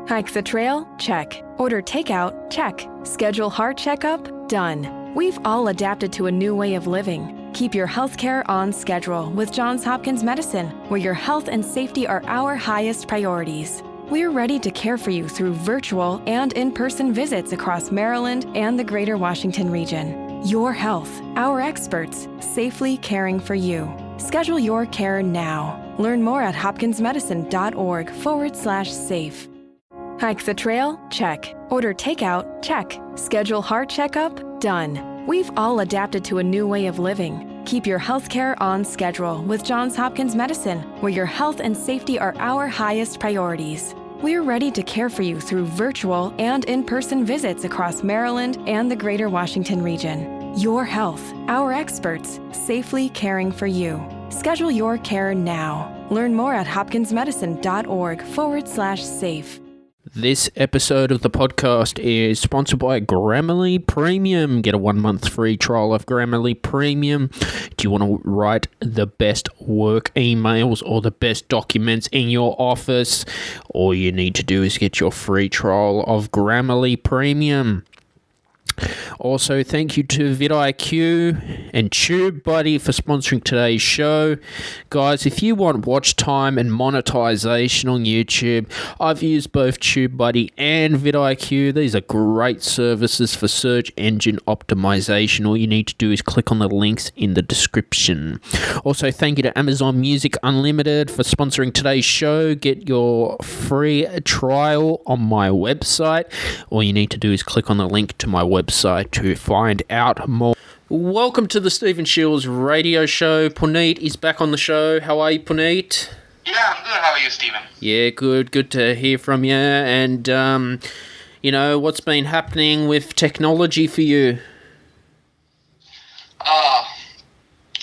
Hike the trail? Check. Order takeout? Check. Schedule heart checkup? Done. We've all adapted to a new way of living. Keep your healthcare on schedule with Johns Hopkins Medicine, where your health and safety are our highest priorities. We're ready to care for you through virtual and in-person visits across Maryland and the greater Washington region. Your health, our experts, safely caring for you. Schedule your care now. Learn more at hopkinsmedicine.org/safe. Hike the trail? Check. Order takeout? Check. Schedule heart checkup? Done. We've all adapted to a new way of living. Keep your healthcare on schedule with Johns Hopkins Medicine, where your health and safety are our highest priorities. We're ready to care for you through virtual and in-person visits across Maryland and the greater Washington region. Your health, our experts, safely caring for you. Schedule your care now. Learn more at hopkinsmedicine.org/safe. This episode of the podcast is sponsored by Grammarly Premium. Get a 1-month free trial of Grammarly Premium. Do you want to write the best work emails or the best documents in your office? All you need to do is get your free trial of Grammarly Premium. Also, thank you to vidIQ and TubeBuddy for sponsoring today's show. Guys, if you want watch time and monetization on YouTube, I've used both TubeBuddy and vidIQ. These are great services for search engine optimization. All you need to do is click on the links in the description. Also, thank you to Amazon Music Unlimited for sponsoring today's show. Get your free trial on my website. All you need to do is click on the link to my website to find out more. Welcome to the Stephen Shiels radio show. Punit is back on the show. How are you, Punit? Yeah, I'm good. How are you, Stephen? Yeah, good. Good to hear from you. And, what's been happening with technology for you?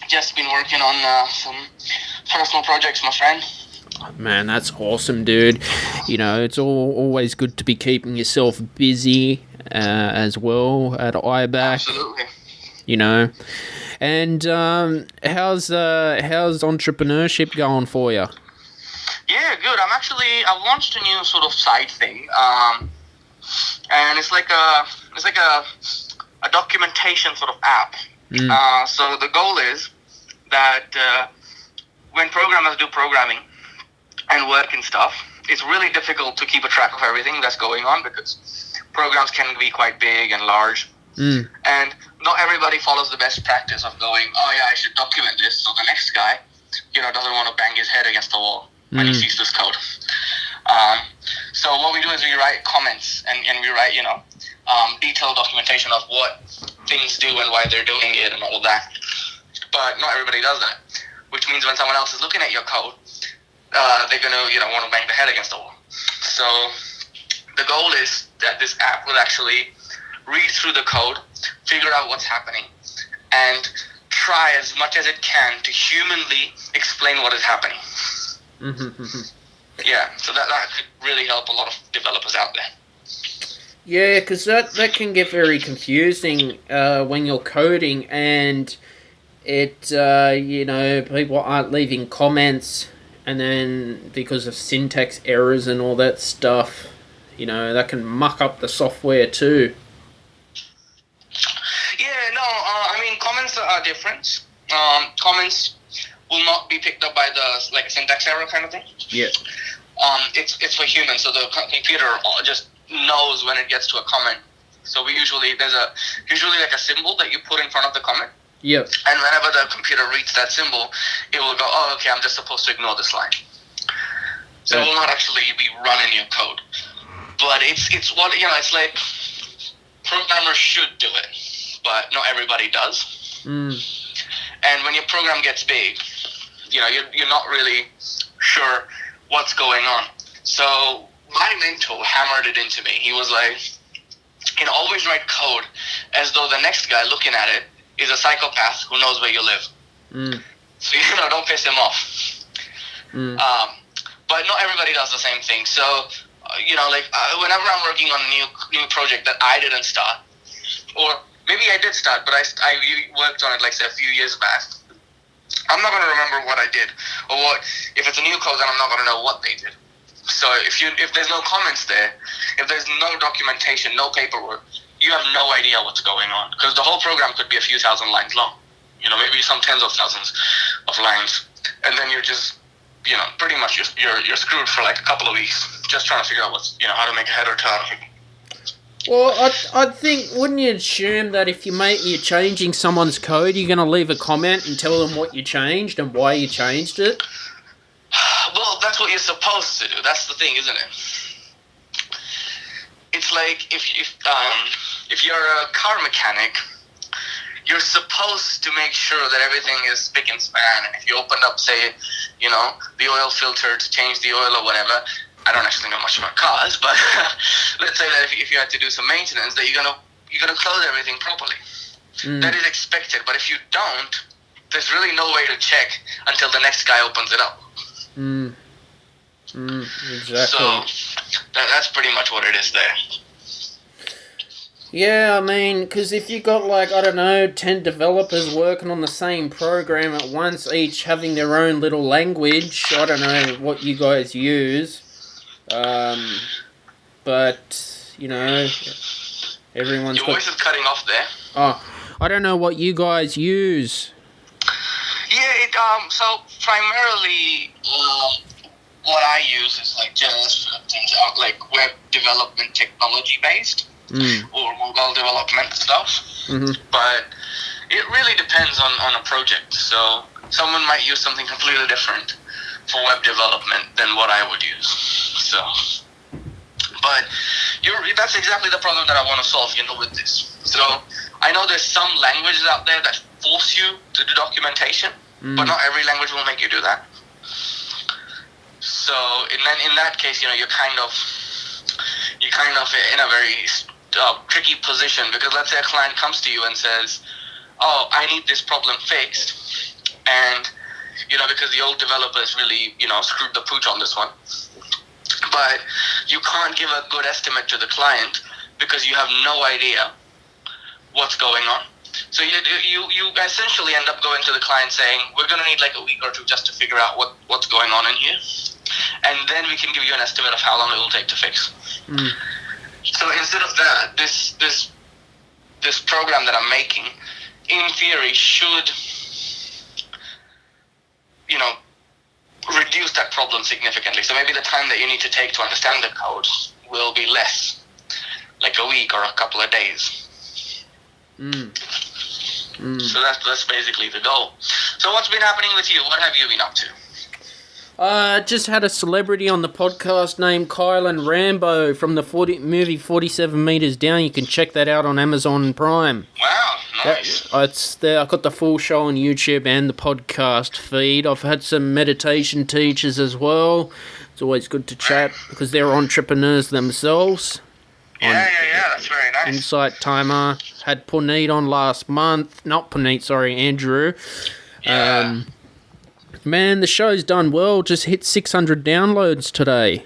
Just been working on some personal projects, my friend. Man, that's awesome, dude. It's always good to be keeping yourself busy as well at IBAC. Absolutely. And how's entrepreneurship going for you? Yeah, good. I've launched a new sort of side thing, and it's like a documentation sort of app. So the goal is that when programmers do programming and work and stuff, it's really difficult to keep a track of everything that's going on because programs can be quite big and large. And not everybody follows the best practice of going, oh yeah, I should document this so the next guy, doesn't want to bang his head against the wall when he sees this code. So what we do is we write comments and we write, detailed documentation of what things do and why they're doing it and all of that. But not everybody does that, which means when someone else is looking at your code, they're going to, want to bang their head against the wall. So the goal is that this app will actually read through the code, figure out what's happening, and try as much as it can to humanly explain what is happening. Yeah, so that could really help a lot of developers out there. Yeah, because that can get very confusing when you're coding and it, people aren't leaving comments, and then because of syntax errors and all that stuff, that can muck up the software too. Yeah, no, comments are different. Comments will not be picked up by the syntax error kind of thing. Yeah. It's for humans, so the computer just knows when it gets to a comment. So there's usually a symbol that you put in front of the comment. Yep. And whenever the computer reads that symbol, it will go, oh, okay, I'm just supposed to ignore this line. So it will not actually be running your code. But it's what, it's like programmers should do it, but not everybody does. And when your program gets big, you're not really sure what's going on. So my mentor hammered it into me. He was like, always write code as though the next guy looking at it is a psychopath who knows where you live. So, don't piss him off. But not everybody does the same thing. So, whenever I'm working on a new project that I didn't start, or maybe I did start, but I worked on it, say, a few years back, I'm not going to remember what I did. Or if it's a new code, then I'm not going to know what they did. So if there's no comments there, if there's no documentation, no paperwork, you have no idea what's going on, because the whole program could be a few thousand lines long, maybe some tens of thousands of lines, and then you're just, pretty much you're screwed for like a couple of weeks just trying to figure out how to make a header turn. Well, I think, wouldn't you assume that if you're changing someone's code, you're going to leave a comment and tell them what you changed and why you changed it? Well, that's what you're supposed to do. That's the thing, isn't it? It's like if you're a car mechanic, you're supposed to make sure that everything is spick and span. And if you open up, say, the oil filter to change the oil or whatever, I don't actually know much about cars, but let's say that if you had to do some maintenance, that you're gonna close everything properly. That is expected. But if you don't, there's really no way to check until the next guy opens it up. Exactly. So that's pretty much what it is there. Yeah, I mean, because if you got 10 developers working on the same program at once, each having their own little language, I don't know what you guys use. But, everyone's Your voice is cutting off there. Oh, I don't know what you guys use. Yeah, so primarily, what I use is JavaScript and web development technology based, or mobile development stuff. Mm-hmm. But it really depends on a project. So someone might use something completely different for web development than what I would use. So, but that's exactly the problem that I want to solve, with this. So I know there's some languages out there that force you to do documentation, but not every language will make you do that. So in that case, you're kind of in a very tricky position, because let's say a client comes to you and says, "Oh, I need this problem fixed," and because the old developers really screwed the pooch on this one. But you can't give a good estimate to the client because you have no idea what's going on. So you essentially end up going to the client saying, "We're going to need a week or two just to figure out what's going on in here, and then we can give you an estimate of how long it will take to fix." So instead of that, this program that I'm making, in theory, should reduce that problem significantly. So maybe the time that you need to take to understand the code will be less, like a week or a couple of days. So that's basically the goal. So what's been happening with you? What have you been up to? Just had a celebrity on the podcast named Kylan Rambo from the movie 47 Meters Down. You can check that out on Amazon Prime. Wow, nice. It's there. I got the full show on YouTube and the podcast feed. I've had some meditation teachers as well. It's always good to chat because they're entrepreneurs themselves. Yeah, that's very nice. Insight Timer. Had Punit on last month. Not Punit, sorry, Andrew. Yeah. Man, the show's done well. Just hit 600 downloads today.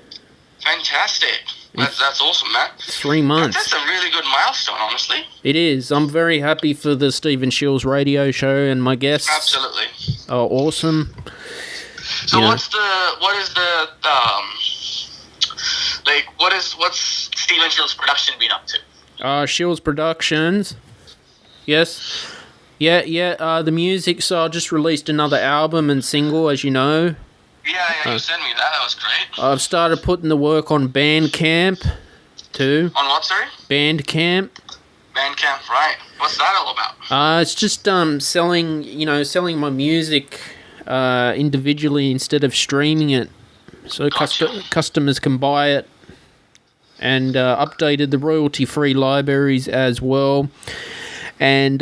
Fantastic. That's awesome, man. 3 months. That's a really good milestone, honestly. It is. I'm very happy for the Stephen Shiels radio show and my guests. Absolutely. Oh, awesome. So what's Stephen Shiels' production been up to? Shiels Productions. Yes. Yeah, the music, so I just released another album and single, as you know. Yeah, you sent me that. That was great. I've started putting the work on Bandcamp, too. On what, sorry? Bandcamp. Bandcamp, right. What's that all about? It's just selling my music individually instead of streaming it. So customers can buy it. And updated the royalty-free libraries as well. And...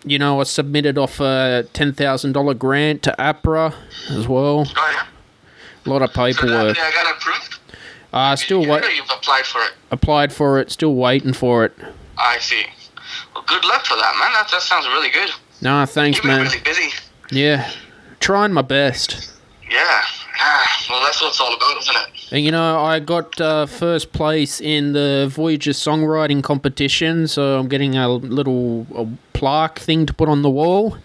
I submitted off a $10,000 grant to APRA as well. Oh, yeah? A lot of paperwork. So that got approved? Still waiting. You've applied for it? Applied for it, still waiting for it. I see. Well, good luck for that, man. That sounds really good. No, thanks, man. You've been really busy. Yeah, trying my best. Yeah. Well, that's what it's all about, isn't it? And, I got first place in the Voyager songwriting competition, so I'm getting a little plaque thing to put on the wall.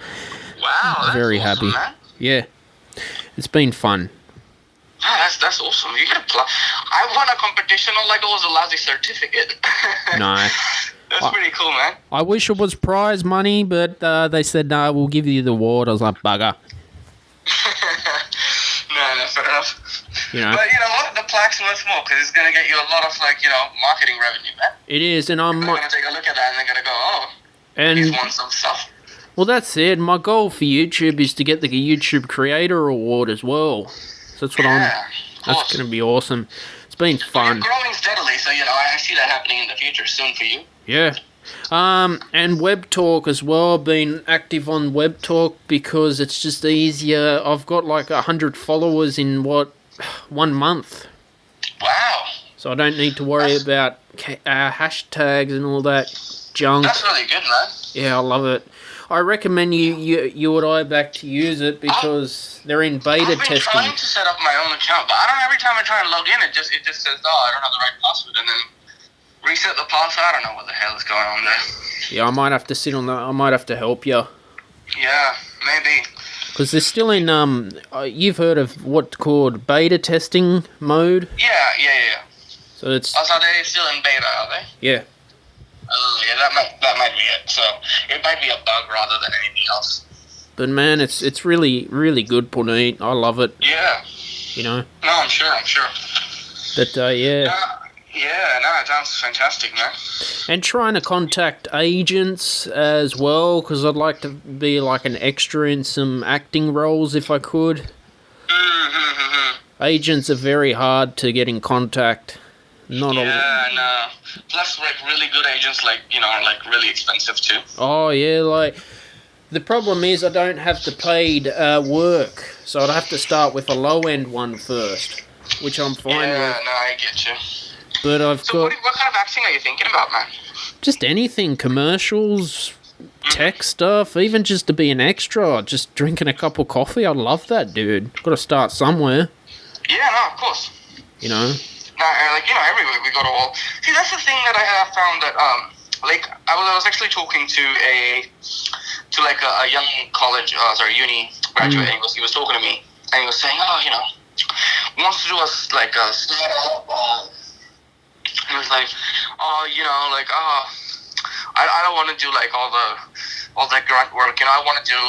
Wow, that's very awesome, happy. Man. Yeah, it's been fun. That's awesome. You get I won a competition. All I got was a lousy certificate. No. That's pretty cool, man. I wish it was prize money, but they said, no, we'll give you the award. I was like, bugger. No, fair enough. You know. But you know what? The plaque's worth more because it's going to get you a lot of, marketing revenue, man. It is, and I'm... They're going to take a look at that and they're going to go, oh, and he's won some stuff. Well, that's it. My goal for YouTube is to get the YouTube Creator Award as well. So that's what that's going to be awesome. It's been fun. You're growing steadily, so, I see that happening in the future soon for you. Yeah. And Web Talk as well. I've been active on Web Talk because it's just easier. I've got 100 followers in 1 month. Wow. So I don't need to worry about hashtags and all that junk. That's really good, man. Yeah, I love it. I recommend you and I back to use it because they're in beta testing. I've been trying to set up my own account, but I don't know, every time I try and log in, it just says, I don't have the right password, and then reset the password. I don't know what the hell is going on there. Yeah, I might have to sit on that. I might have to help you. Yeah, maybe. Because they're still in, you've heard of what's called beta testing mode? Yeah. So it's... Oh, so they're still in beta, are they? Yeah. Yeah, that might be it. So it might be a bug rather than anything else. But man, it's really, really good, Punit. I love it. Yeah. No, I'm sure. But, yeah. It sounds fantastic, man. And trying to contact agents as well, because I'd like to be an extra in some acting roles if I could. Mm-hmm. Agents are very hard to get in contact. No. Plus, really good agents, really expensive too. Oh, yeah, the problem is I don't have the paid work, so I'd have to start with a low-end one first, which I'm fine with. Yeah, no, I get you. But what kind of acting are you thinking about, man? Just anything, commercials, tech stuff, even just to be an extra, just drinking a cup of coffee. I love that, dude. Got to start somewhere. Yeah, no, of course. Everywhere we got to all... See, that's the thing that I have found that, I was actually talking to a young uni graduate, and he was talking to me, and he was saying, wants to do a startup, he was like, I don't want to do all the grunt work, I want to do,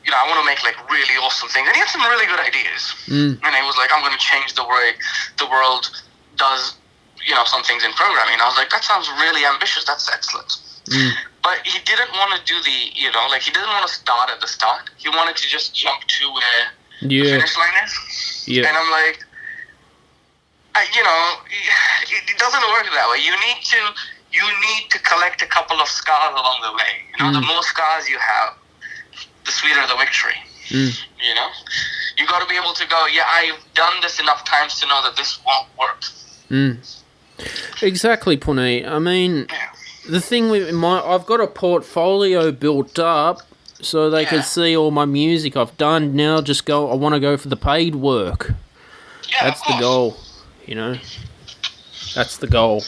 I want to make really awesome things, and he had some really good ideas, and he was like, I'm going to change the way the world does, some things in programming, and I was like, that sounds really ambitious, that's excellent. But he didn't want to do he didn't want to start at the start, he wanted to just jump to where the finish line is, and I'm like, it doesn't work that way. You need to collect a couple of scars along the way. The more scars you have, the sweeter the victory. You got to be able to go, I've done this enough times to know that this won't work. Exactly, Punit. I mean, the thing with I've got a portfolio built up so they can see all my music I've done. Now I want to go for the paid work. Yeah, that's the goal. That's the goal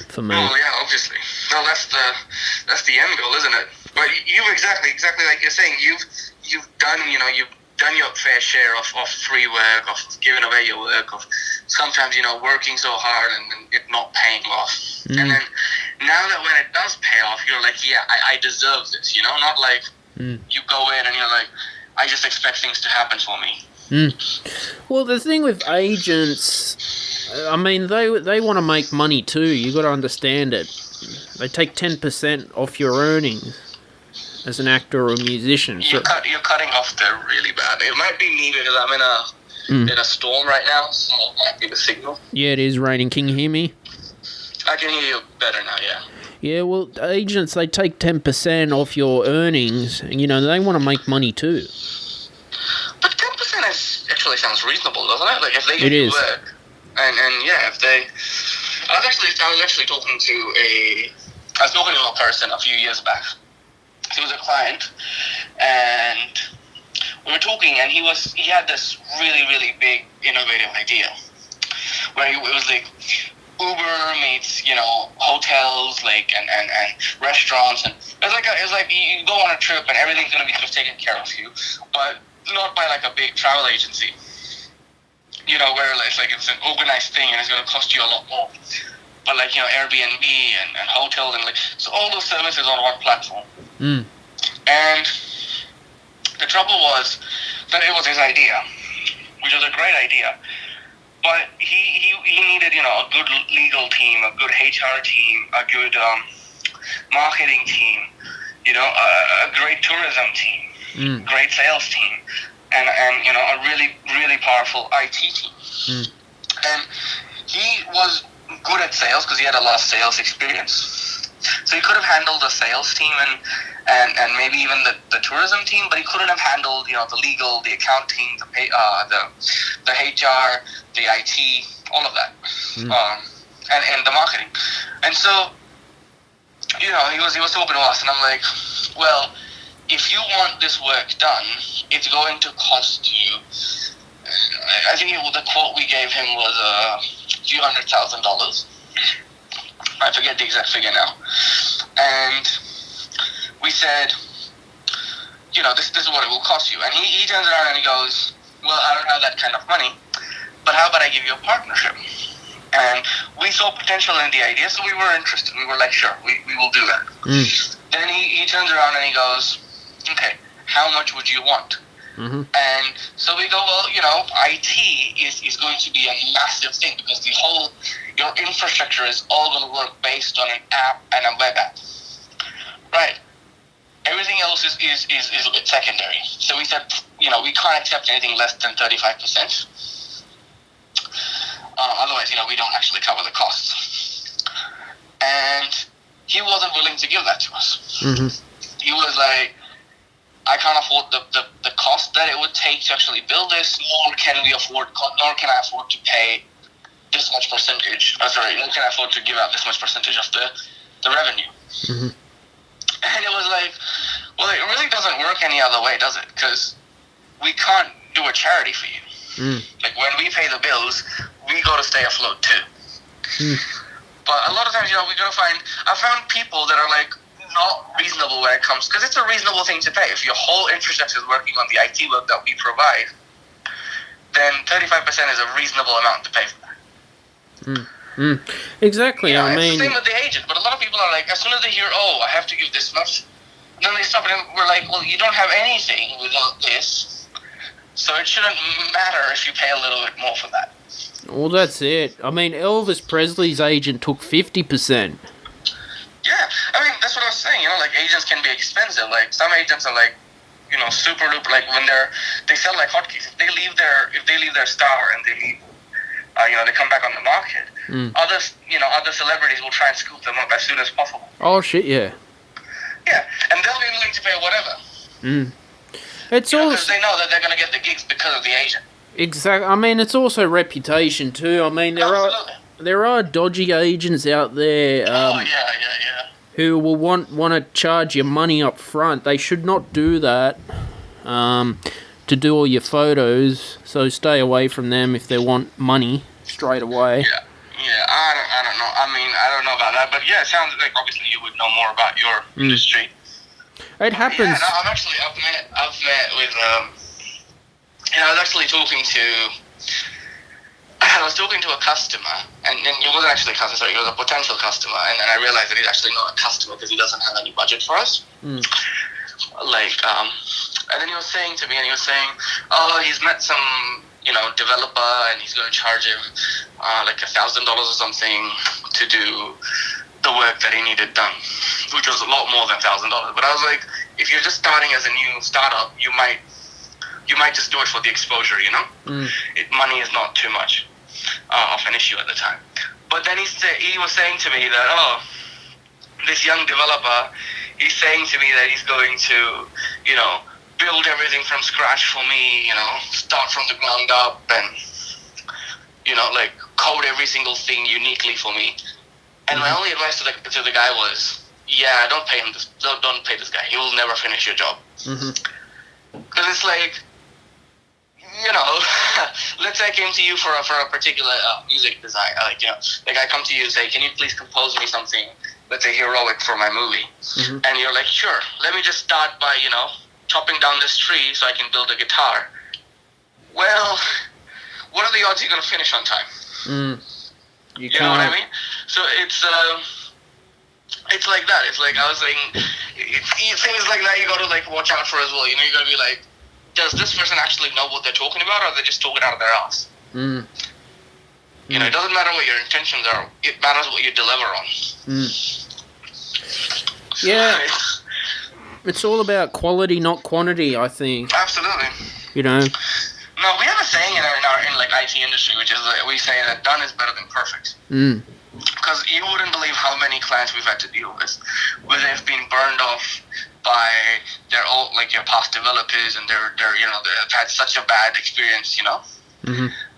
for me. Oh yeah, obviously. No, that's the end goal, isn't it? But you've exactly like you're saying, you've done your fair share of free work, of giving away your work, of sometimes working so hard and it not paying off. And then now that when it does pay off, you're like, I deserve this. Not like you go in and you're like, I just expect things to happen for me. Well, the thing with agents, I mean, they want to make money too. You got to understand it. They take 10% off your earnings as an actor or a musician. You're cutting off there really bad. It might be me because I'm in a storm right now, so it might be the signal. Yeah, it is raining. Can you hear me? I can hear you better now. Yeah. Yeah, well, agents, they take 10% off your earnings, and they want to make money too. But 10% actually sounds reasonable, doesn't it? If they give you work, and if they... I was actually talking to a person a few years back. He was a client, and we were talking, and he had this really, really big, innovative idea, where it was Uber meets, hotels, and restaurants, and it was like you go on a trip and everything's gonna be just taken care of you, but not by a big travel agency. where it's an organized thing and it's going to cost you a lot more. But Airbnb and hotels and so all those services on one platform. And the trouble was that it was his idea, which was a great idea. But he needed a good legal team, a good HR team, a good marketing team, a great tourism team, great sales team, and a really, really powerful IT team. And he was good at sales because he had a lot of sales experience. So he could have handled the sales team and maybe even the tourism team, but he couldn't have handled the legal, the accounting, the HR, the IT, all of that, and the marketing. And so he was open to us, and I'm like, well, if you want this work done, it's going to cost you. I think the quote we gave him was a few $100,000. I forget the exact figure now. And we said, this is what it will cost you. And he turns around and he goes, well, I don't have that kind of money, but how about I give you a partnership? And we saw potential in the idea, so we were interested. We were like, sure, we will do that. Then he turns around and he goes, okay, how much would you want? And so we go, well, IT is going to be a massive thing because your infrastructure is all going to work based on an app and a web app. Right. Everything else is a bit secondary. So we said, we can't accept anything less than 35%. Otherwise, we don't actually cover the costs. And he wasn't willing to give that to us. He was like, I can't afford the cost that it would take to actually build this, nor can I afford to pay this much percentage. Nor can I afford to give out this much percentage of the revenue. And it was like, well, it really doesn't work any other way, does it? Because we can't do a charity for you. Like when we pay the bills, we got to stay afloat too. But a lot of times, I found people that are like, not reasonable when it comes, because it's a reasonable thing to pay. If your whole infrastructure is working on the IT work that we provide, then 35% is a reasonable amount to pay for that. Exactly. I mean, it's the same with the agent, but a lot of people are like, as soon as they hear, I have to give this much, then they stop, and we're like, well, you don't have anything without this, so it shouldn't matter if you pay a little bit more for that. Well, that's it. I mean, Elvis Presley's agent took 50%. Yeah, I mean, that's what I was saying, agents can be expensive. Like, some agents are like, super duper, like when they sell like hotcakes. If they leave their star and they leave, they come back on the market, other celebrities will try and scoop them up as soon as possible. Oh, shit, yeah. Yeah, and they'll be willing to pay whatever. It's also... because they know that they're going to get the gigs because of the agent. Exactly. I mean, it's also reputation, too. I mean, there are dodgy agents out there who will want to charge you money up front. They should not do that to do all your photos, so stay away from them if they want money straight away. Yeah, I don't know. I mean, I don't know about that, but yeah, it sounds like obviously you would know more about your industry. It happens. Yeah, no, I've met with, I was actually talking to a customer, and he wasn't actually a customer, sorry, he was a potential customer, and then I realized that he's actually not a customer because he doesn't have any budget for us. And then he was saying to me, he's met some, developer, and he's going to charge him like $1,000 or something to do the work that he needed done, which was a lot more than $1,000. But I was like, if you're just starting as a new startup, you might just do it for the exposure, money is not too much of an issue at the time. But then he was saying to me that, this young developer, he's saying to me that he's going to, build everything from scratch for me, start from the ground up and, code every single thing uniquely for me. And my only advice to the guy was, don't pay him. Don't pay this guy. He will never finish your job. Because it's like, let's say I came to you for a particular music design. I come to you and say, can you please compose me something, let's say heroic for my movie? And you're like, sure. Let me just start by, chopping down this tree so I can build a guitar. Well, what are the odds you're going to finish on time? You know what I mean? So it's like that. It's like I was saying, things like that you got to like watch out for as well. You know, you got to be like, does this person actually know what they're talking about, or are they just talking out of their ass? You know, it doesn't matter what your intentions are. It matters what you deliver on. Yeah. It's all about quality, not quantity, I think. Absolutely. You know. No, we have a saying in like IT industry, which is we say that done is better than perfect. Because you wouldn't believe how many clients we've had to deal with, where they've been burned off by their old, like your past developers, and they're you know they've had such a bad experience, you know.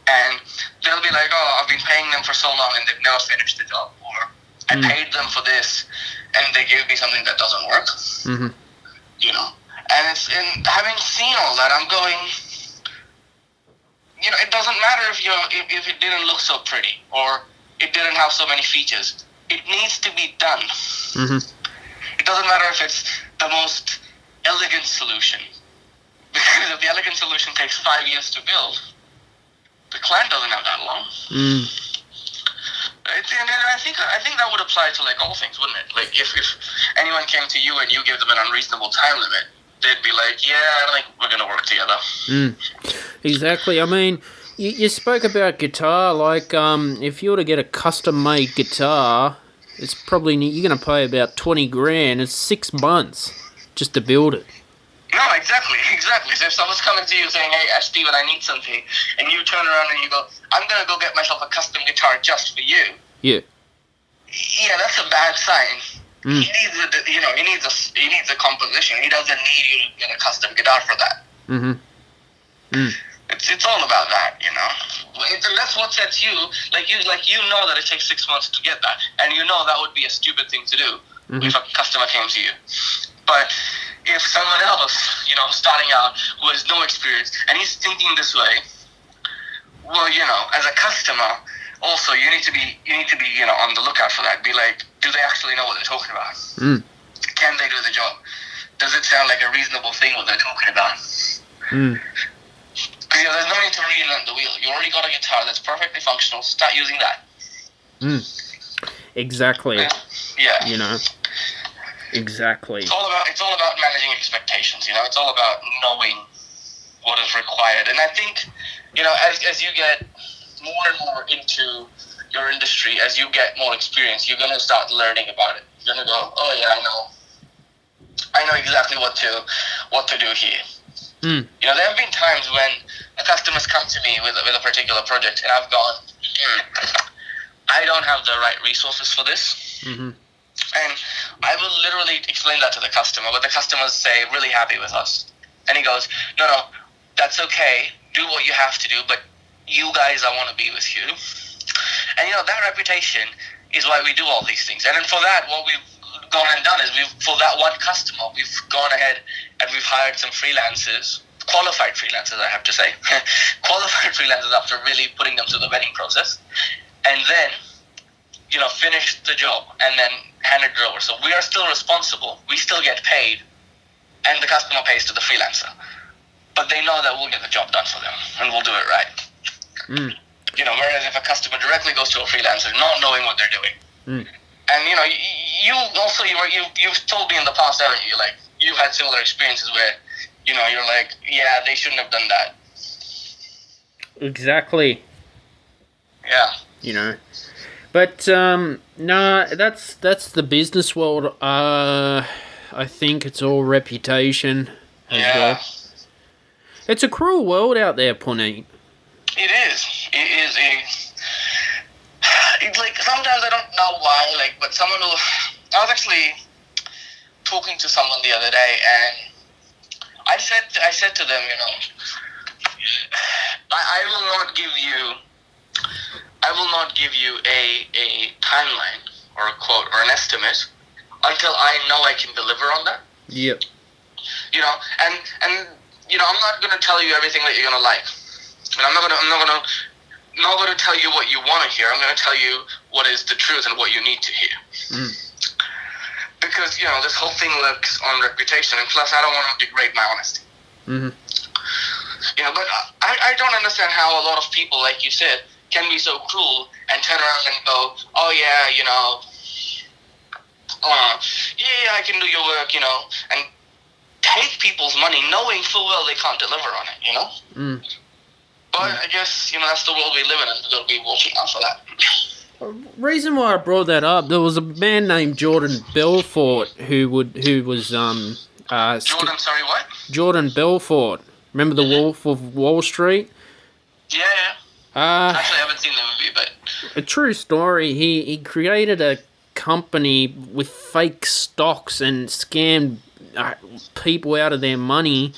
And they'll be like, oh, I've been paying them for so long and they've never finished the job, or I paid them for this and they gave me something that doesn't work. You know, and having seen all that, I'm going, you know, it doesn't matter if it didn't look so pretty or it didn't have so many features. It needs to be done. It doesn't matter if it's the most elegant solution, because if the elegant solution takes 5 years to build, the client doesn't have that long. And I think that would apply to like all things, wouldn't it? Like if anyone came to you and you gave them an unreasonable time limit, they'd be like, yeah, I don't think we're gonna work together. Exactly. I mean, you spoke about guitar. Like, if you were to get a custom-made guitar, it's probably you're gonna pay about $20,000. It's 6 months just to build it. No, exactly. So if someone's coming to you saying, hey, Stephen, I need something, and you turn around and you go, I'm going to go get myself a custom guitar just for you. Yeah, that's a bad sign. He needs a composition. He doesn't need you to get a custom guitar for that. It's all about that, you know. That's what sets you, like you know that it takes 6 months to get that, and you know that would be a stupid thing to do if a customer came to you. But if someone else, you know, starting out, who has no experience, and he's thinking this way, well, you know, as a customer, also you need to be, you know, on the lookout for that. Be like, do they actually know what they're talking about? Can they do the job? Does it sound like a reasonable thing what they're talking about? Because you know, there's no need to reinvent the wheel. You already got a guitar that's perfectly functional. Start using that. Exactly. Yeah. You know. Exactly. It's all about managing expectations. You know, it's all about knowing what is required. And I think, you know, as you get more and more into your industry, as you get more experience, you're gonna start learning about it. You're gonna go, oh yeah, I know exactly what to do here. You know, there have been times when a customer's come to me with a particular project, and I've gone, I don't have the right resources for this. And I will literally explain that to the customer, but the customers say, really happy with us. And he goes, no, that's okay. Do what you have to do, but you guys, I want to be with you. And, you know, that reputation is why we do all these things. And then for that, what we've gone and done is for that one customer, we've gone ahead and we've hired some freelancers, qualified freelancers, I have to say, qualified freelancers after really putting them through the vetting process. And then, you know, finish the job and then hand it over. So we are still responsible. We still get paid, and the customer pays to the freelancer. But they know that we'll get the job done for them, and we'll do it right. You know, whereas if a customer directly goes to a freelancer, not knowing what they're doing, and you know, you've told me in the past, haven't you? Like you've had similar experiences where, you know, you're like, yeah, they shouldn't have done that. Exactly. Yeah. You know. But no, that's the business world. I think it's all reputation as well. It's a cruel world out there, Punit. It is. It's like sometimes I don't know why. Like, but I was actually talking to someone the other day, and I said to them, you know, I will not give you a timeline or a quote or an estimate until I know I can deliver on that. Yep. You know, and you know, I'm not going to tell you everything that you're going to like. And I'm not going to tell you what you want to hear. I'm going to tell you what is the truth and what you need to hear. Because, you know, this whole thing works on reputation, and plus I don't want to degrade my honesty. Yeah, but I don't understand how a lot of people, like you said, can be so cruel and turn around and go, oh yeah, yeah, I can do your work, and take people's money knowing full well they can't deliver on it, But I guess, that's the world we live in, and we've got to be watching out for that. Reason why I brought that up, there was a man named Jordan Belfort who was Jordan, sorry, what? Jordan Belfort. Remember the Wolf of Wall Street? Yeah. Actually, I haven't seen the movie, but a true story. He created a company with fake stocks and scammed people out of their money,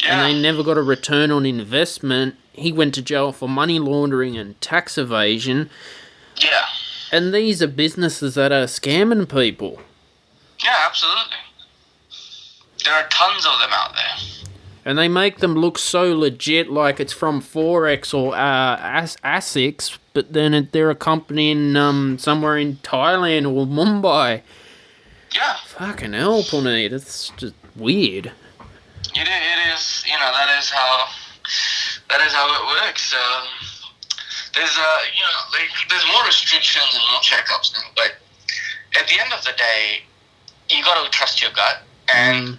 and they never got a return on investment. He went to jail for money laundering and tax evasion. Yeah. And these are businesses that are scamming people. Yeah, absolutely. There are tons of them out there. And they make them look so legit, like it's from Forex or ASICs, but then they're a company in somewhere in Thailand or Mumbai. Yeah. Fucking hell, Punit. It's just weird. It is. That is how it works. There's more restrictions and more checkups now, but at the end of the day, you got to trust your gut, and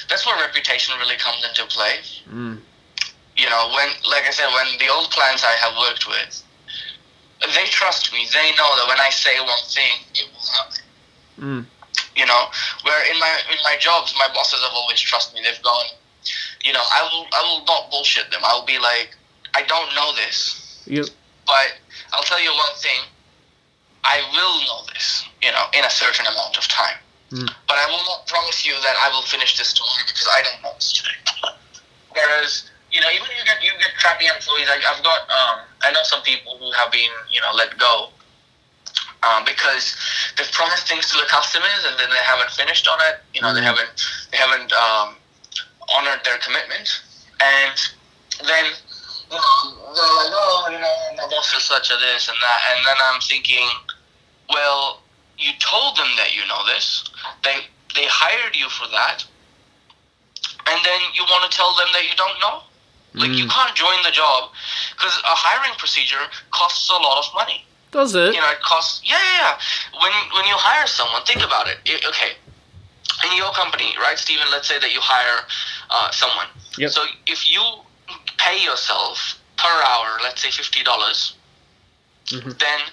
that's where reputation really comes into play. Like I said, when the old clients I have worked with, they trust me. They know that when I say one thing, it will happen. Where in my jobs, my bosses have always trusted me. They've gone, I will not bullshit them. I will be like, I don't know this. Yep. But I'll tell you one thing. I will know this, in a certain amount of time. But I will not promise you that I will finish this tomorrow because I don't know this today. Whereas, even you get crappy employees. I've got, I know some people who have been, let go because they've promised things to the customers and then they haven't finished on it. They haven't honored their commitment, and then they're like, my boss is such a this and that, and then I'm thinking, well, you told them that you know this. They hired you for that, and then you want to tell them that you don't know? Like, you can't join the job because a hiring procedure costs a lot of money. Does it? It costs. Yeah. When you hire someone, think about it. Okay, in your company, right, Stephen? Let's say that you hire someone. Yep. So if you pay yourself per hour, let's say $50, then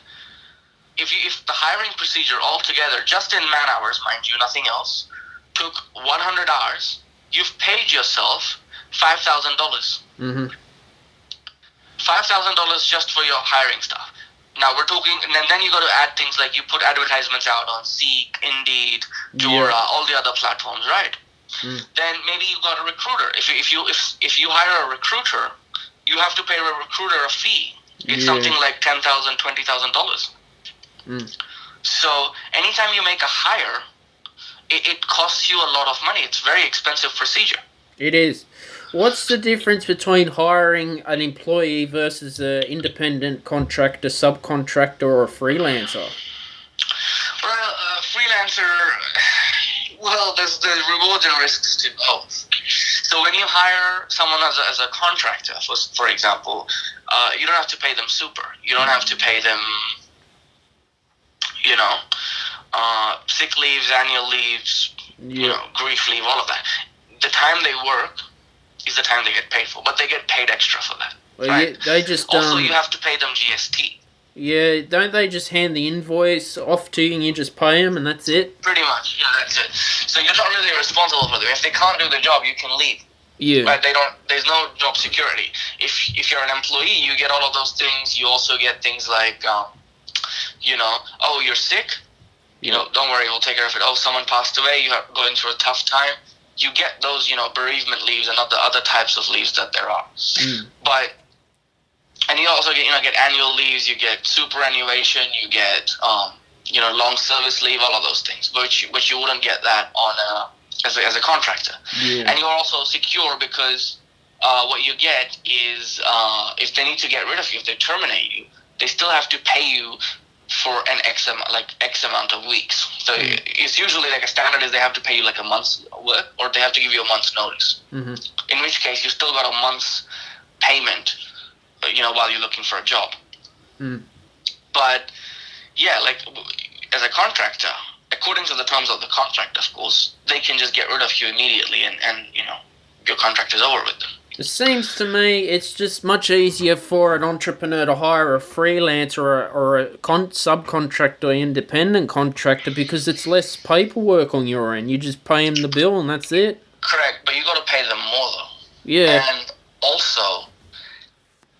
if the hiring procedure altogether, just in man hours, mind you, nothing else, took 100 hours, you've paid yourself $5,000. $5,000 just for your hiring staff. Now we're talking, and then you got to add things like you put advertisements out on Seek, Indeed, Jora, all the other platforms, right? Then maybe you got a recruiter. If you hire a recruiter, you have to pay a recruiter a fee. It's something like $10,000, $20,000. So anytime you make a hire, it costs you a lot of money. It's a very expensive procedure. It is. What's the difference between hiring an employee versus an independent contractor, subcontractor, or a freelancer? Well, freelancer, there's rewards and risks to both. So when you hire someone as a contractor, for example, you don't have to pay them super. You don't have to pay them, sick leaves, annual leaves, grief leave, all of that. The time they work is the time they get paid for, but they get paid extra for that. Well, right? They just also you have to pay them GST. Yeah, don't they just hand the invoice off to you and you just pay them and that's it? Pretty much, yeah, that's it. So you're not really responsible for them. If they can't do the job, you can leave. Yeah. Right? There's no job security. If you're an employee, you get all of those things. You also get things like, you're sick. Don't worry, we'll take care of it. Oh, someone passed away. You're going through a tough time. You get those, bereavement leaves and other types of leaves that there are. And you also get annual leaves, you get superannuation, you get long service leave, all of those things, which you wouldn't get that on as a contractor. Yeah. And you're also secure because what you get is if they need to get rid of you, if they terminate you, they still have to pay you for an X amount of weeks. So it's usually like a standard is they have to pay you like a month's work, or they have to give you a month's notice. Mm-hmm. In which case, you still got a month's payment, while you're looking for a job. Mm. But yeah, like as a contractor, according to the terms of the contract, of course, they can just get rid of you immediately, and your contract is over with them. It seems to me it's just much easier for an entrepreneur to hire a freelancer or a subcontractor, independent contractor, because it's less paperwork on your end. You just pay them the bill and that's it. Correct, but you got to pay them more though. Yeah. And also,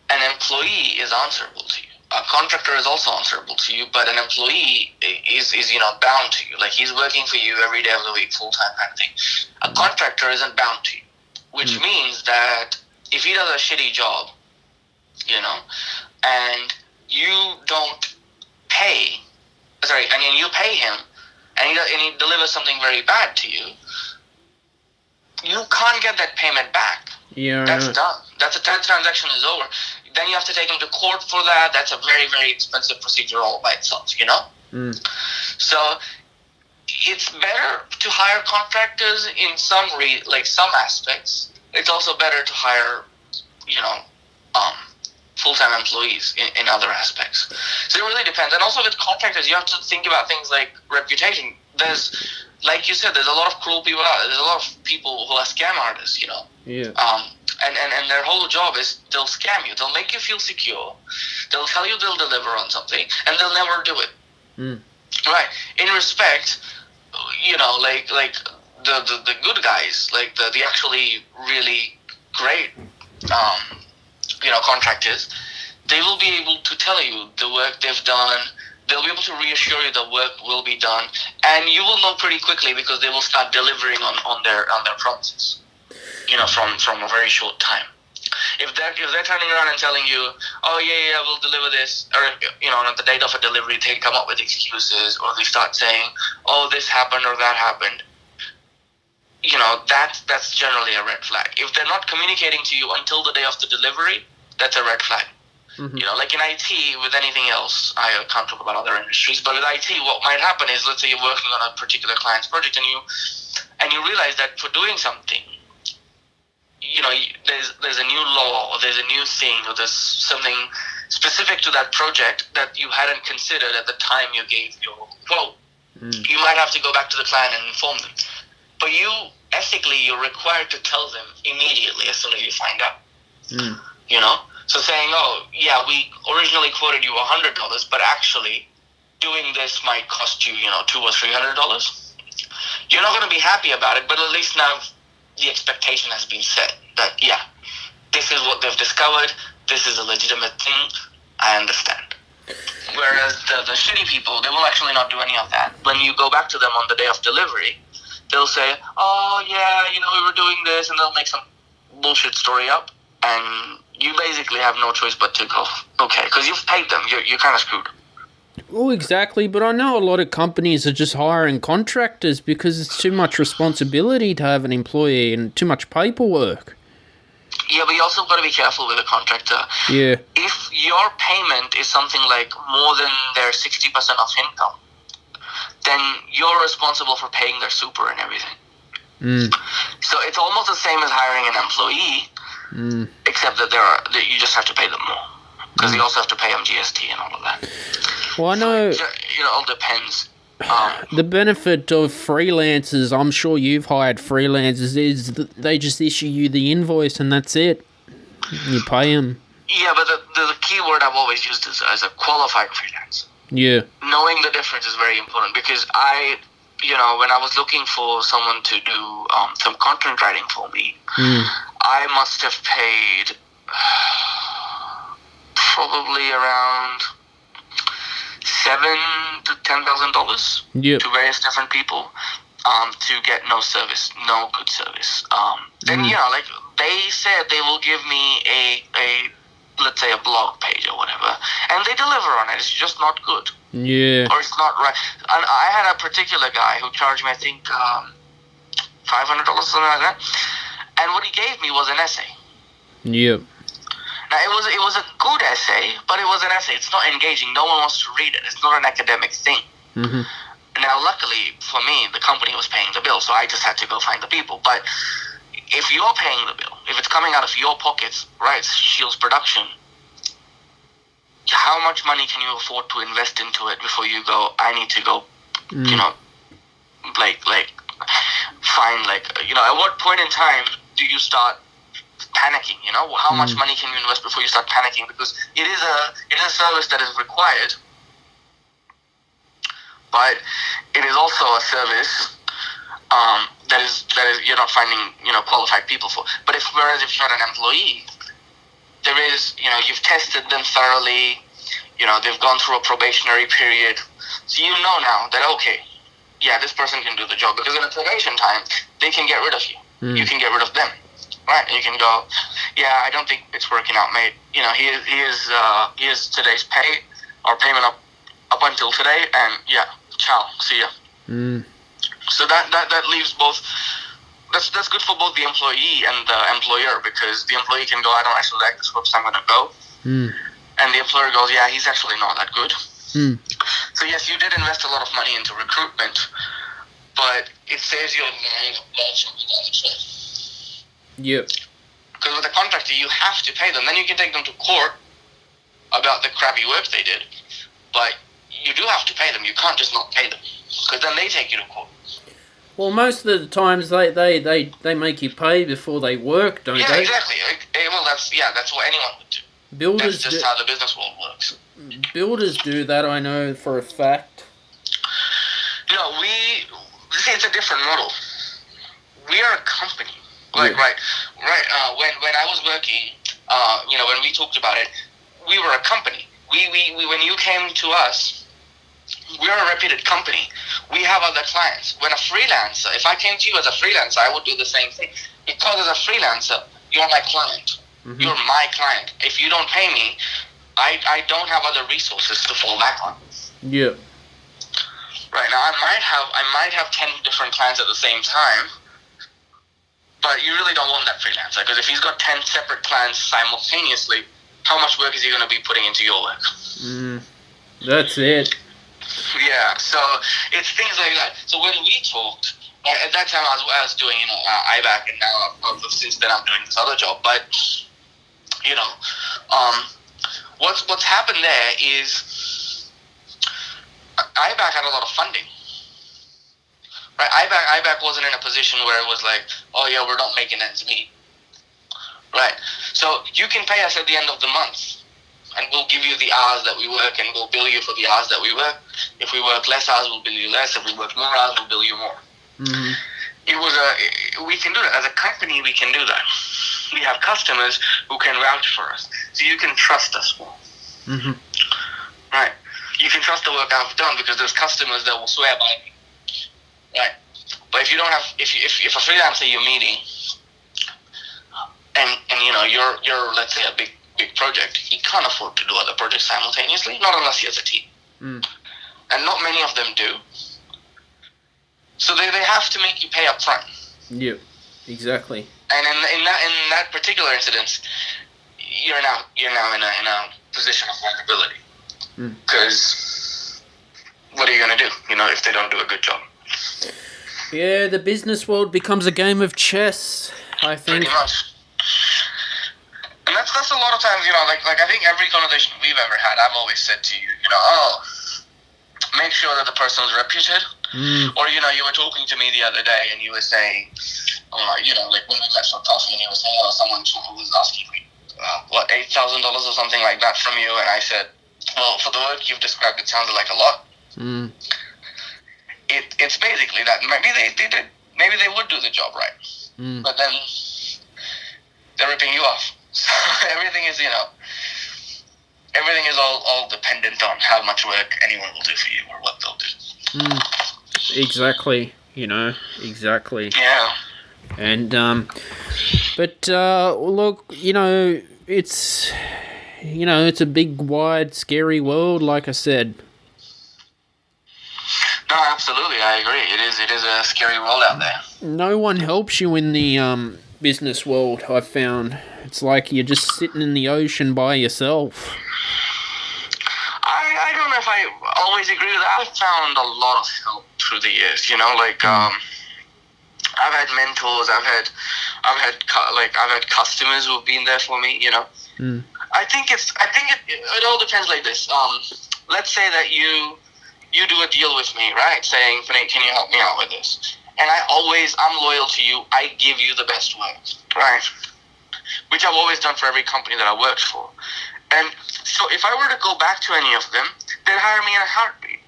an employee is answerable to you. A contractor is also answerable to you, but an employee is bound to you. Like, he's working for you every day of the week, full-time kind of thing. A contractor isn't bound to you, which means that if he does a shitty job, and you don't pay, and you pay him, and he delivers something very bad to you, you can't get that payment back. Yeah. That's done. That transaction is over. Then you have to take him to court for that. That's a very, very expensive procedure all by itself, So it's better to hire contractors in some aspects. It's also better to hire, full-time employees in other aspects. So it really depends. And also with contractors, you have to think about things like reputation. There's, like you said, there's a lot of cruel people out there. There's a lot of people who are scam artists, Yeah. And their whole job is they'll scam you. They'll make you feel secure. They'll tell you they'll deliver on something, and they'll never do it. Right. In respect, like the good guys, like the actually really great, contractors, they will be able to tell you the work they've done. They'll be able to reassure you the work will be done, and you will know pretty quickly because they will start delivering on their promises. From a very short time. If they're turning around and telling you, oh yeah, we'll deliver this, or on the date of a delivery, they come up with excuses, or they start saying, oh, this happened or that happened. That's generally a red flag. If they're not communicating to you until the day of the delivery, that's a red flag. Mm-hmm. Like in IT, with anything else, I can't talk about other industries, but with IT, what might happen is, let's say you're working on a particular client's project, and you realize that for doing something, there's a new law, or there's a new thing, or there's something specific to that project that you hadn't considered at the time you gave your quote. You might have to go back to the client and inform them. But ethically, you're required to tell them immediately as soon as you find out. So saying, oh, yeah, we originally quoted you $100, but actually doing this might cost you, $200 or $300. You're not going to be happy about it, but at least now the expectation has been set that, yeah, this is what they've discovered, this is a legitimate thing, I understand. Whereas the shitty people, they will actually not do any of that. When you go back to them on the day of delivery, they'll say, oh, yeah, we were doing this, and they'll make some bullshit story up, and you basically have no choice but to go, okay, because you've paid them, you're kind of screwed. Oh, exactly, but I know a lot of companies are just hiring contractors because it's too much responsibility to have an employee and too much paperwork. Yeah, but you also got to be careful with a contractor. Yeah. If your payment is something like more than their 60% of income, then you're responsible for paying their super and everything. So it's almost the same as hiring an employee, except that you just have to pay them more. Because you also have to pay them GST and all of that. Well, I know... It all depends. The benefit of freelancers, I'm sure you've hired freelancers, is that they just issue you the invoice and that's it. You pay them. Yeah, but the key word I've always used is as a qualified freelancer. Yeah. Knowing the difference is very important because when I was looking for someone to do some content writing for me, I must have paid probably around $7,000 to $10,000 to various different people to get no good service. Then they said they will give me a let's say a blog page or whatever, and they deliver on it. It's just not good. Yeah. Or it's not right. And I had a particular guy who charged me, I think, $500, something like that. And what he gave me was an essay. Yep. Now, it was a good essay, but it was an essay. It's not engaging. No one wants to read it. It's not an academic thing. Mm-hmm. Now, luckily for me, the company was paying the bill, so I just had to go find the people. But if you're paying the bill, if it's coming out of your pockets, right, Shields Production, how much money can you afford to invest into it before you go, I need to go, you know, like find, at what point in time do you start panicking, how much money can you invest before you start panicking, because it is a service that is required, but it is also a service that is you're not finding qualified people for. But whereas if you're an employee, there is you've tested them thoroughly, they've gone through a probationary period, so now that this person can do the job, because in a probation time they can get rid of you. You can get rid of them. Right, and you can go, I don't think it's working out, mate. He is today's pay or payment up until today, and ciao, see ya. So that leaves both. That's good for both the employee and the employer, because the employee can go, I don't actually like this work, so I'm gonna go. And the employer goes, he's actually not that good. So yes, you did invest a lot of money into recruitment, but it saves you a lot of bullshit with other stuff. Yep. Because with a contractor, you have to pay them. Then you can take them to court about the crappy work they did. But you do have to pay them. You can't just not pay them, because then they take you to court. Well, most of the times they make you pay before they work, don't they? Yeah, exactly. Well, that's what anyone would do. Builders that's just how the business world works. Builders do that, I know for a fact. No, it's a different model. We are a company. Right. When I was working, when we talked about it, we were a company. We when you came to us, we're a reputed company. We have other clients. When a freelancer, if I came to you as a freelancer, I would do the same thing. Because as a freelancer, you're my client. You're my client. If you don't pay me, I don't have other resources to fall back on. Yeah. Right now, I might have 10 different clients at the same time. But you really don't want that freelancer, because if he's got 10 separate clients simultaneously, how much work is he going to be putting into your work? That's it. Yeah, so it's things like that. So when we talked, at that time I was doing IBAC, and now since then I'm doing this other job. But what's happened there is IBAC had a lot of funding. Right, IBAC wasn't in a position where it was like, we're not making ends meet. Right, so you can pay us at the end of the month, and we'll give you the hours that we work, and we'll bill you for the hours that we work. If we work less hours, we'll bill you less. If we work more hours, we'll bill you more. We can do that. As a company, we can do that. We have customers who can vouch for us, so you can trust us more. Right, you can trust the work I've done, because there's customers that will swear by me. Right, but if you don't have, if a freelancer you're meeting, and you're let's say a big project, he can't afford to do other projects simultaneously, not unless he has a team, and not many of them do. So they have to make you pay up front. Yep, exactly. And in that particular incident, you're now in a position of vulnerability, because what are you going to do? If they don't do a good job. Yeah, the business world becomes a game of chess, I think. Pretty much. And that's a lot of times, like I think every conversation we've ever had, I've always said to you, make sure that the person is reputed. Or, you were talking to me the other day, and you were saying, like when we met for coffee, and you were saying, someone was asking me, $8,000 or something like that from you, and I said, well, for the work you've described, it sounded like a lot. It's basically that maybe they would do the job right, but then they're ripping you off. So everything is all dependent on how much work anyone will do for you or what they'll do. Exactly. Exactly. Yeah. And but look, it's it's a big, wide, scary world, like I said. No, absolutely, I agree. It is a scary world out there. No one helps you in the business world, I've found. It's like you're just sitting in the ocean by yourself. I don't know if I always agree with that. I've found a lot of help through the years, I've had mentors, I've had customers who've been there for me, I think it all depends like this. Let's say that you do a deal with me, right? Saying, Punit, can you help me out with this? And I'm loyal to you. I give you the best work, right? Which I've always done for every company that I worked for. And so if I were to go back to any of them, they'd hire me in a heartbeat.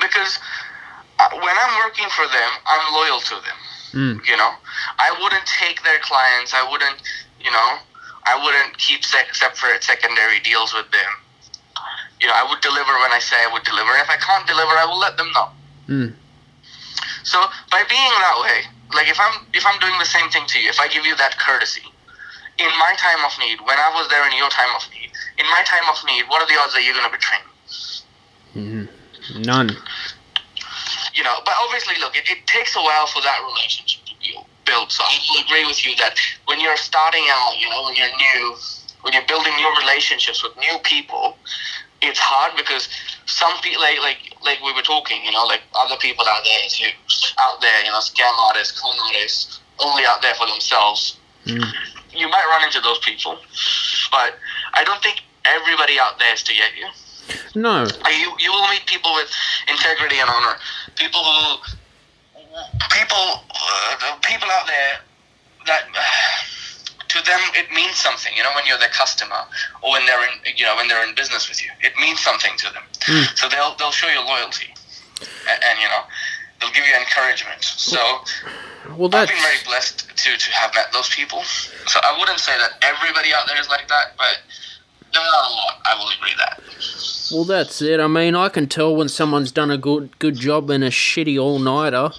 Because when I'm working for them, I'm loyal to them. I wouldn't take their clients. I wouldn't keep separate secondary deals with them. I would deliver when I say I would deliver. If I can't deliver, I will let them know. So by being that way, like if I'm doing the same thing to you, if I give you that courtesy, in my time of need, when I was there in your time of need, in my time of need, what are the odds that you're going to betray me? None. But obviously, look, it takes a while for that relationship to be built. So I will agree with you that when you're starting out, when you're new, when you're building new relationships with new people, it's hard because some people, like we were talking, like other people out there too, scam artists, con artists, only out there for themselves. You might run into those people, but I don't think everybody out there is to get you. No. You will meet people with integrity and honor. People out there that to them it means something. When you're their customer or when they're in business with you, it means something to them. So they'll show you loyalty, and they'll give you encouragement. So I've been very blessed to have met those people. So I wouldn't say that everybody out there is like that, but there are a lot. I will agree that. Well, that's it. I mean, I can tell when someone's done a good job in a shitty all-nighter.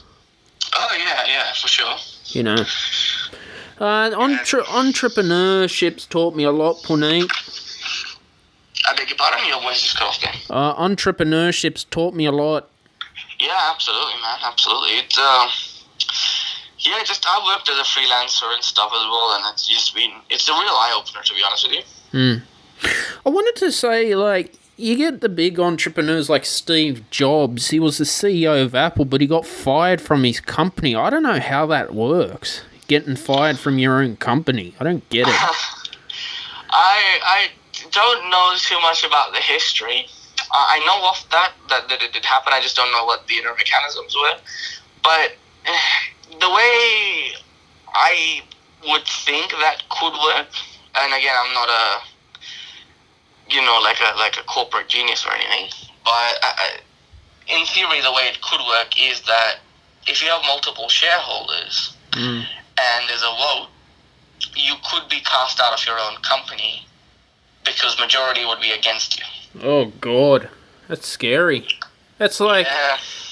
Oh, yeah, for sure. Entrepreneurship's taught me a lot, Punit. I beg your pardon? Your voice is cut off there. Entrepreneurship's taught me a lot. Yeah, absolutely, man. Absolutely. It's, I worked as a freelancer and stuff as well, and it's a real eye-opener, to be honest with you. I wanted to say, you get the big entrepreneurs like Steve Jobs. He was the CEO of Apple, but he got fired from his company. I don't know how that works, getting fired from your own company. I don't get it. I don't know too much about the history. I know of that it did happen. I just don't know what the inner mechanisms were. But the way I would think that could work, and again, I'm not a a corporate genius or anything, but in theory, the way it could work is that if you have multiple shareholders and there's a vote, you could be cast out of your own company because majority would be against you. Oh, God. That's scary. That's like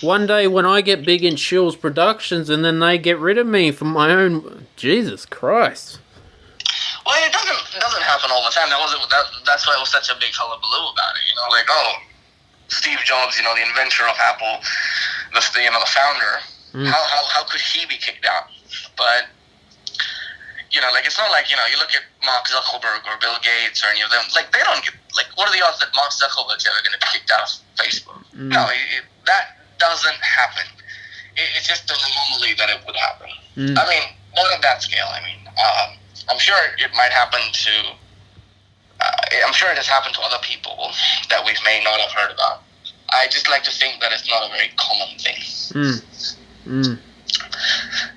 one day when I get big in Shiels Productions and then they get rid of me from my own... Jesus Christ. Well, it doesn't happen all the time. That's why it was such a big hullabaloo about it. Steve Jobs, the inventor of Apple, the founder. How could he be kicked out? But it's not like you look at Mark Zuckerberg or Bill Gates or any of them. They don't get what are the odds that Mark Zuckerberg's ever going to be kicked out of Facebook? No, that doesn't happen. It's just an anomaly that it would happen. I mean, not at that scale. I mean. I'm sure it might happen to. I'm sure it has happened to other people that we may not have heard about. I just like to think that it's not a very common thing.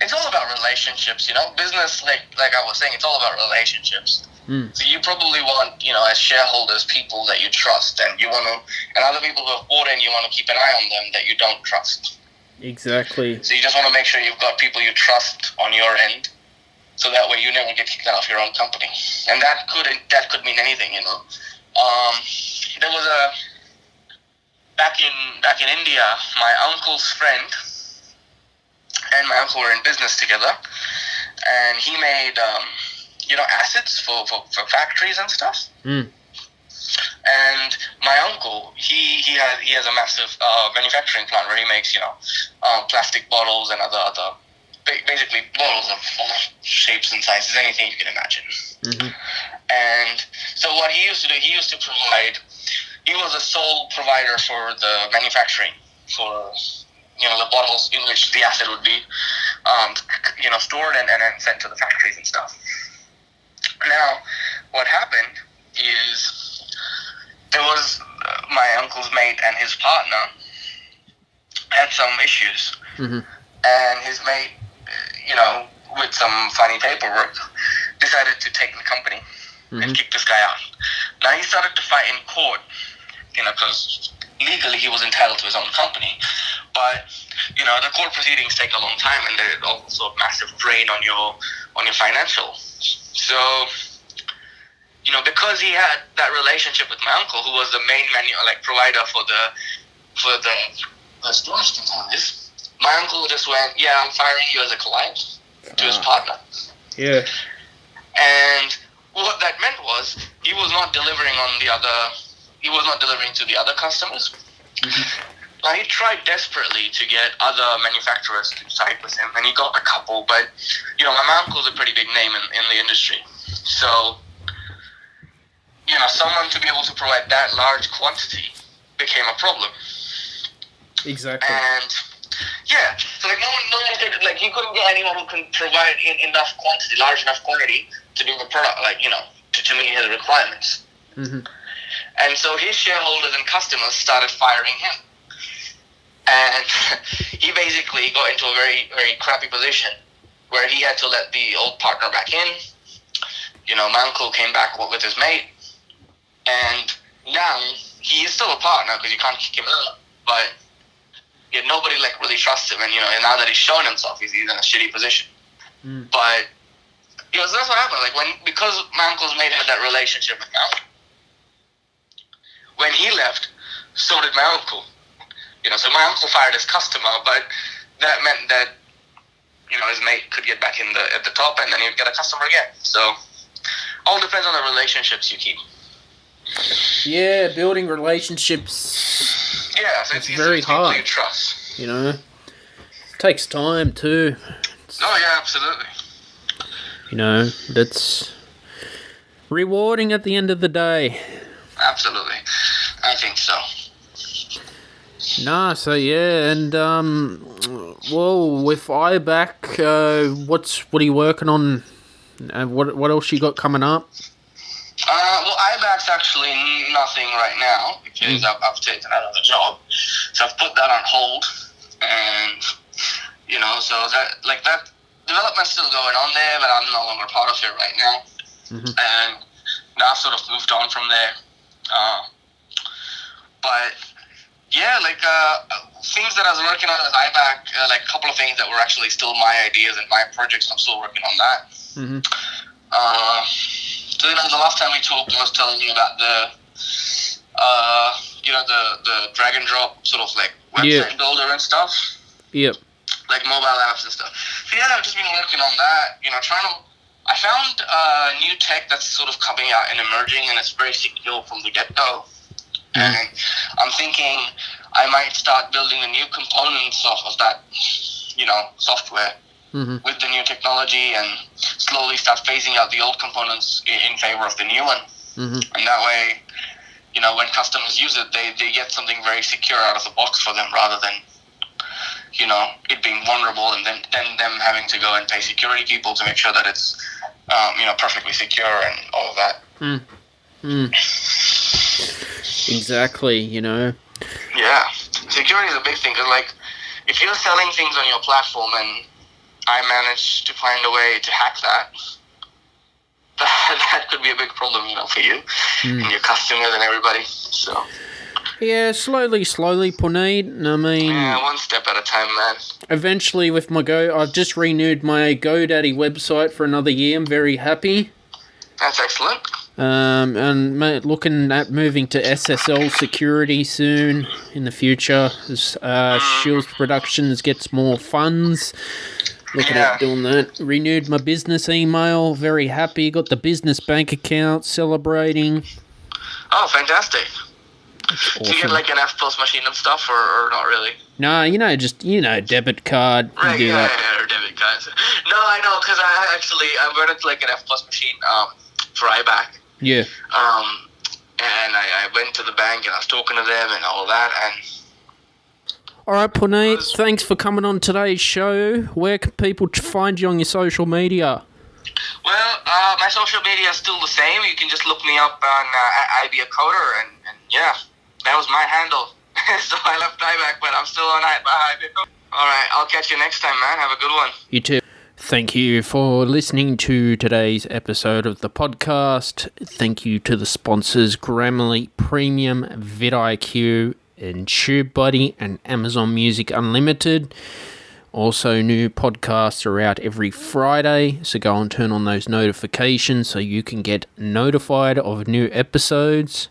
It's all about relationships, Business, like I was saying, it's all about relationships. So you probably want, as shareholders, people that you trust, and other people who have bought in, you want to keep an eye on them that you don't trust. Exactly. So you just want to make sure you've got people you trust on your end. So that way you never get kicked out of your own company, and that could mean anything, There was back in India, my uncle's friend and my uncle were in business together, and he made acids for factories and stuff. And my uncle, he has a massive manufacturing plant where he makes plastic bottles and other basically bottles of all shapes and sizes, anything you can imagine. And so what he used to do, he was a sole provider for the manufacturing for, the bottles in which the acid would be, stored and then sent to the factories and stuff. Now, what happened is there was my uncle's mate and his partner had some issues. And his mate, with some funny paperwork, decided to take the company and kick this guy out. Now, he started to fight in court, because legally he was entitled to his own company. But, the court proceedings take a long time, and there's also a massive drain on your financial. So, because he had that relationship with my uncle, who was the main provider for the storage containers, my uncle just went, "Yeah, I'm firing you as a client," to his partner. Yeah. And what that meant was he was not delivering to the other customers. Now, he tried desperately to get other manufacturers to side with him, and he got a couple, but, my uncle's a pretty big name in the industry. So, someone to be able to provide that large quantity became a problem. Exactly. And, yeah, so, no one could, he couldn't get anyone who can provide enough quantity, large enough quantity to do the product, to meet his requirements. And so his shareholders and customers started firing him. And he basically got into a very, very crappy position where he had to let the old partner back in. My uncle came back with his mate. And now he is still a partner because you can't kick him out. But nobody really trusts him. And, now that he's shown himself, he's in a shitty position. But, so that's what happened. Because my uncle's mate had that relationship with my uncle, when he left, so did my uncle. So my uncle fired his customer, but that meant that, his mate could get back at the top, and then he'd get a customer again. So, all depends on the relationships you keep. Yeah, building relationships. Yeah, so it's very hard. You trust. Takes time too. Oh yeah, absolutely. That's rewarding at the end of the day. Absolutely, I think so. Nah, so yeah, and with IBAC, what are you working on? What else you got coming up? Well, IBAC's actually nothing right now because I've taken another job, so I've put that on hold, and so that development's still going on there, but I'm no longer part of it right now, and now I've sort of moved on from there, but. Yeah, things that I was working on with IBAC, a couple of things that were actually still my ideas and my projects. I'm still working on that. So the last time we talked, I was telling you about the drag and drop sort of website builder and stuff. Yep. Mobile apps and stuff. So yeah, I've just been working on that. I found new tech that's sort of coming out and emerging, and it's very secure from the get-go. And I'm thinking I might start building the new components of that, software with the new technology, and slowly start phasing out the old components in favor of the new one. And that way, when customers use it, they get something very secure out of the box for them, rather than, it being vulnerable and then them having to go and pay security people to make sure that it's, perfectly secure and all of that. Exactly, Yeah, security is a big thing, because if you're selling things on your platform and I manage to find a way to hack that could be a big problem, for you and your customers and everybody. So yeah, slowly, Punit. I mean, yeah, one step at a time, man. Eventually, with my I've just renewed my GoDaddy website for another year. I'm very happy. That's excellent. And looking at moving to SSL security soon in the future as Shiels Productions gets more funds. Looking at doing that. Renewed my business email. Very happy. Got the business bank account. Celebrating. Oh, fantastic. Awesome. Do you get an F+ machine and stuff, or not really? No, just debit card. Right, do yeah, that. or debit guys. No, I know, because I'm going to like an F Plus machine for IBAC. Yeah. And I went to the bank and I was talking to them and all that. And all right, Punit, thanks for coming on today's show. Where can people find you on your social media? Well, my social media is still the same. You can just look me up on IB a Coder, and yeah, that was my handle. So I left IBAC, but I'm still on IB a Coder. All right, I'll catch you next time, man. Have a good one. You too. Thank you for listening to today's episode of the podcast. Thank you to the sponsors Grammarly Premium, vidIQ, and TubeBuddy, and Amazon Music Unlimited. Also, new podcasts are out every Friday, so go and turn on those notifications so you can get notified of new episodes.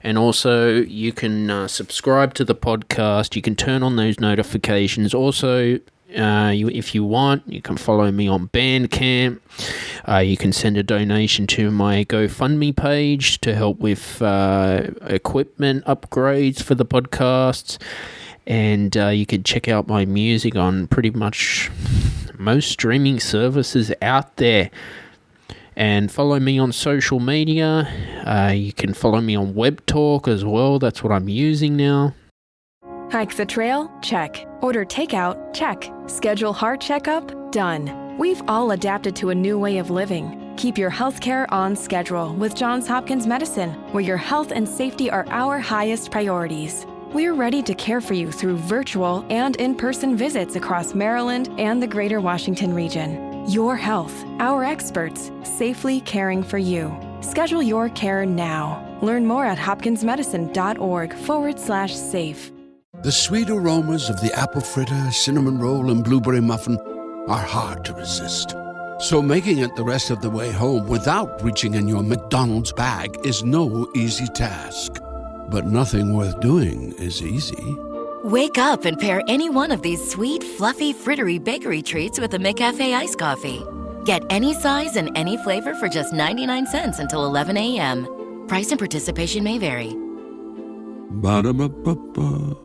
And also, you can subscribe to the podcast. You can turn on those notifications. Also, if you want, you can follow me on Bandcamp. You can send a donation to my GoFundMe page to help with equipment upgrades for the podcasts. And you can check out my music on pretty much most streaming services out there. And follow me on social media. You can follow me on WebTalk as well. That's what I'm using now. Hike the trail? Check. Order takeout? Check. Schedule heart checkup? Done. We've all adapted to a new way of living. Keep your healthcare on schedule with Johns Hopkins Medicine, where your health and safety are our highest priorities. We're ready to care for you through virtual and in-person visits across Maryland and the greater Washington region. Your health, our experts, safely caring for you. Schedule your care now. Learn more at hopkinsmedicine.org/safe. The sweet aromas of the apple fritter, cinnamon roll, and blueberry muffin are hard to resist. So making it the rest of the way home without reaching in your McDonald's bag is no easy task. But nothing worth doing is easy. Wake up and pair any one of these sweet, fluffy, frittery bakery treats with a McCafe iced coffee. Get any size and any flavor for just 99 cents until 11 a.m. Price and participation may vary. Ba-da-ba-ba-ba.